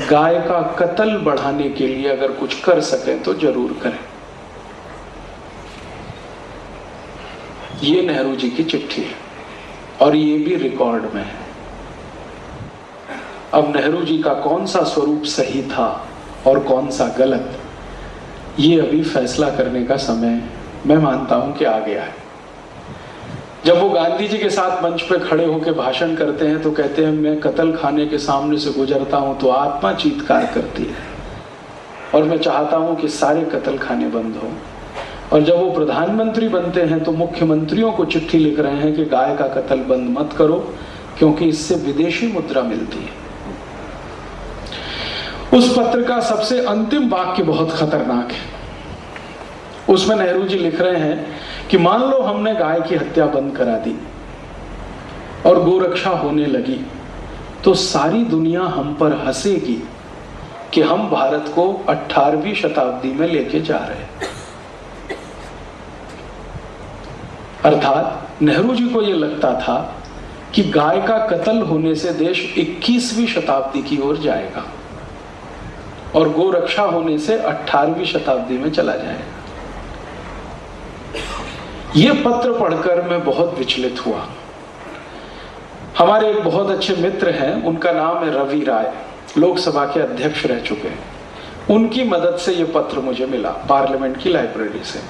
गाय का कत्ल बढ़ाने के लिए अगर कुछ कर सकें तो जरूर करें। ये नेहरू जी की चिट्ठी है और ये भी रिकॉर्ड में है। अब नेहरू जी का कौन सा स्वरूप सही था और कौन सा गलत, ये अभी फैसला करने का समय मैं मानता हूं कि आ गया है। जब वो गांधी जी के साथ मंच पे खड़े होकर भाषण करते हैं तो कहते हैं, मैं कत्ल खाने के सामने से गुजरता हूं तो आत्मा चीत्कार करती है और मैं चाहता हूं कि सारे कत्ल खाने बंद हो। और जब वो प्रधानमंत्री बनते हैं तो मुख्यमंत्रियों को चिट्ठी लिख रहे हैं कि गाय का कत्ल बंद मत करो क्योंकि इससे विदेशी मुद्रा मिलती है। उस पत्र का सबसे अंतिम वाक्य बहुत खतरनाक है। उसमें नेहरू जी लिख रहे हैं कि मान लो हमने गाय की हत्या बंद करा दी और गोरक्षा होने लगी तो सारी दुनिया हम पर हंसेगी कि हम भारत को 18वीं शताब्दी में लेके जा रहे हैं। अर्थात नेहरू जी को यह लगता था कि गाय का कत्ल होने से देश 21वीं शताब्दी की ओर जाएगा और गोरक्षा होने से 18वीं शताब्दी में चला जाएगा। यह पत्र पढ़कर मैं बहुत विचलित हुआ। हमारे एक बहुत अच्छे मित्र हैं, उनका नाम है रवि राय, लोकसभा के अध्यक्ष रह चुके हैं। उनकी मदद से यह पत्र मुझे मिला पार्लियामेंट की लाइब्रेरी से।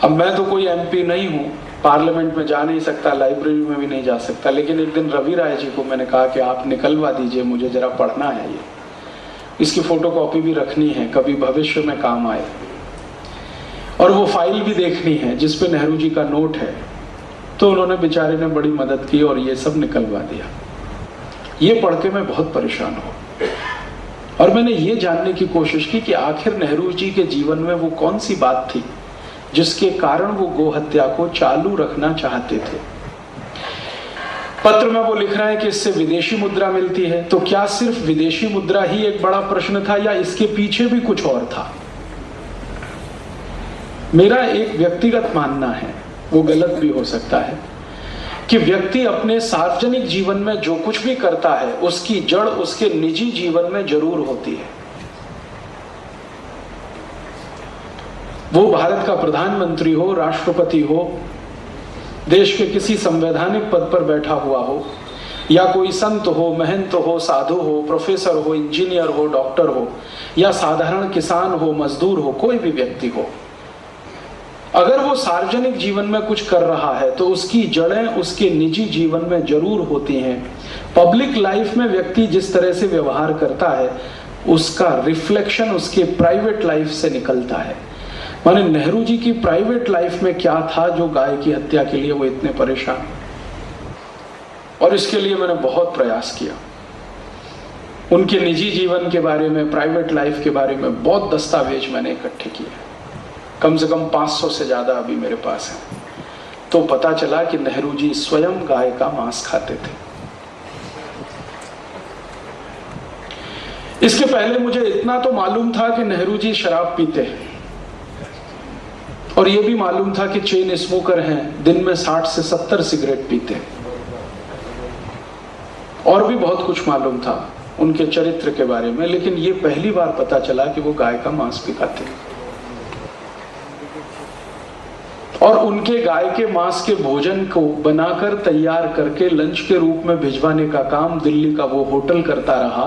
अब मैं तो कोई एमपी नहीं हूं, पार्लियामेंट में जा नहीं सकता, लाइब्रेरी में भी नहीं जा सकता, लेकिन एक दिन रवि राय जी को मैंने कहा कि आप निकलवा दीजिए, मुझे जरा पढ़ना है, ये इसकी फोटोकॉपी भी रखनी है, कभी भविष्य में काम आए, और वो फाइल भी देखनी है जिसपे नेहरू जी का नोट है। तो उन्होंने बेचारे ने बड़ी मदद की और ये सब निकलवा दिया। ये पढ़ के मैं बहुत परेशान हूं और मैंने ये जानने की कोशिश की कि आखिर नेहरू जी के जीवन में वो कौन सी बात थी जिसके कारण वो गोहत्या को चालू रखना चाहते थे। पत्र में वो लिख रहे हैं कि इससे विदेशी मुद्रा मिलती है। तो क्या सिर्फ विदेशी मुद्रा ही एक बड़ा प्रश्न था या इसके पीछे भी कुछ और था? मेरा एक व्यक्तिगत मानना है, वो गलत भी हो सकता है, कि व्यक्ति अपने सार्वजनिक जीवन में जो कुछ भी करता है उसकी जड़ उसके निजी जीवन में जरूर होती है। वो भारत का प्रधानमंत्री हो, राष्ट्रपति हो, देश के किसी संवैधानिक पद पर बैठा हुआ हो, या कोई संत हो, महंत हो, साधु हो, प्रोफेसर हो, इंजीनियर हो, डॉक्टर हो, या साधारण किसान हो, मजदूर हो, कोई भी व्यक्ति हो, अगर वो सार्वजनिक जीवन में कुछ कर रहा है तो उसकी जड़ें उसके निजी जीवन में जरूर होती हैं। पब्लिक लाइफ में व्यक्ति जिस तरह से व्यवहार करता है उसका रिफ्लेक्शन उसके प्राइवेट लाइफ से निकलता है। माने नेहरू जी की प्राइवेट लाइफ में क्या था जो गाय की हत्या के लिए वो इतने परेशान, और इसके लिए मैंने बहुत प्रयास किया। उनके निजी जीवन के बारे में, प्राइवेट लाइफ के बारे में बहुत दस्तावेज मैंने इकट्ठे किए, कम से कम 500 से ज्यादा अभी मेरे पास है। तो पता चला कि नेहरू जी स्वयं गाय का मांस खाते थे। इसके पहले मुझे इतना तो मालूम था कि नेहरू जी शराब पीते हैं, और यह भी मालूम था कि चेन स्मोकर हैं, दिन में 60 से 70 सिगरेट पीते हैं, और भी बहुत कुछ मालूम था उनके चरित्र के बारे में। लेकिन ये पहली बार पता चला कि वो गाय का मांस भी खाते हैं, और उनके गाय के मांस के भोजन को बनाकर तैयार करके लंच के रूप में भिजवाने का काम दिल्ली का वो होटल करता रहा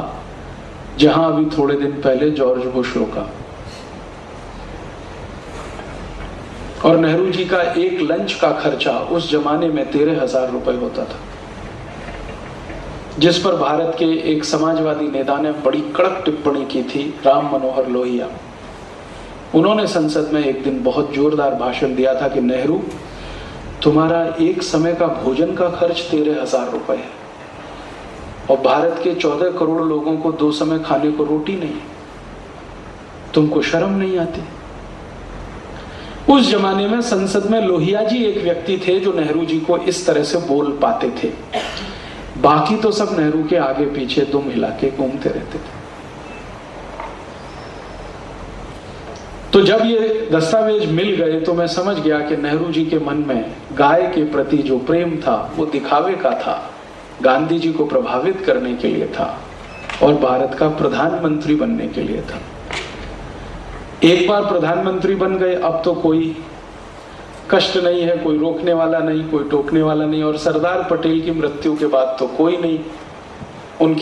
जहां अभी थोड़े दिन पहले जॉर्ज बुश रुका। और नेहरू जी का एक लंच का खर्चा उस जमाने में 13,000 रुपए होता था, जिस पर भारत के एक समाजवादी नेता ने बड़ी कड़क टिप्पणी की थी, राम मनोहर लोहिया। उन्होंने संसद में एक दिन बहुत जोरदार भाषण दिया था कि नेहरू, तुम्हारा एक समय का भोजन का खर्च 13,000 रुपए है और भारत के 14 करोड़ लोगों को 2 समय खाने को रोटी नहीं, तुमको शर्म नहीं आती? उस जमाने में संसद में लोहिया जी एक व्यक्ति थे जो नेहरू जी को इस तरह से बोल पाते थे। बाकी तो सब नेहरू के आगे पीछे दुम हिला के घूमते रहते थे। तो जब ये दस्तावेज मिल गए तो मैं समझ गया कि नेहरू जी के मन में गाय के प्रति जो प्रेम था वो दिखावे का था, गांधी जी को प्रभावित करने के लिए था। और भारत का प्रधानमंत्री बनने के लिए था। एक बार प्रधानमंत्री बन गए, अब तो कोई कष्ट नहीं है, कोई रोकने वाला नहीं, कोई टोकने वाला नहीं। और सरदार पटेल की मृत्यु के बाद तो कोई नहीं उनके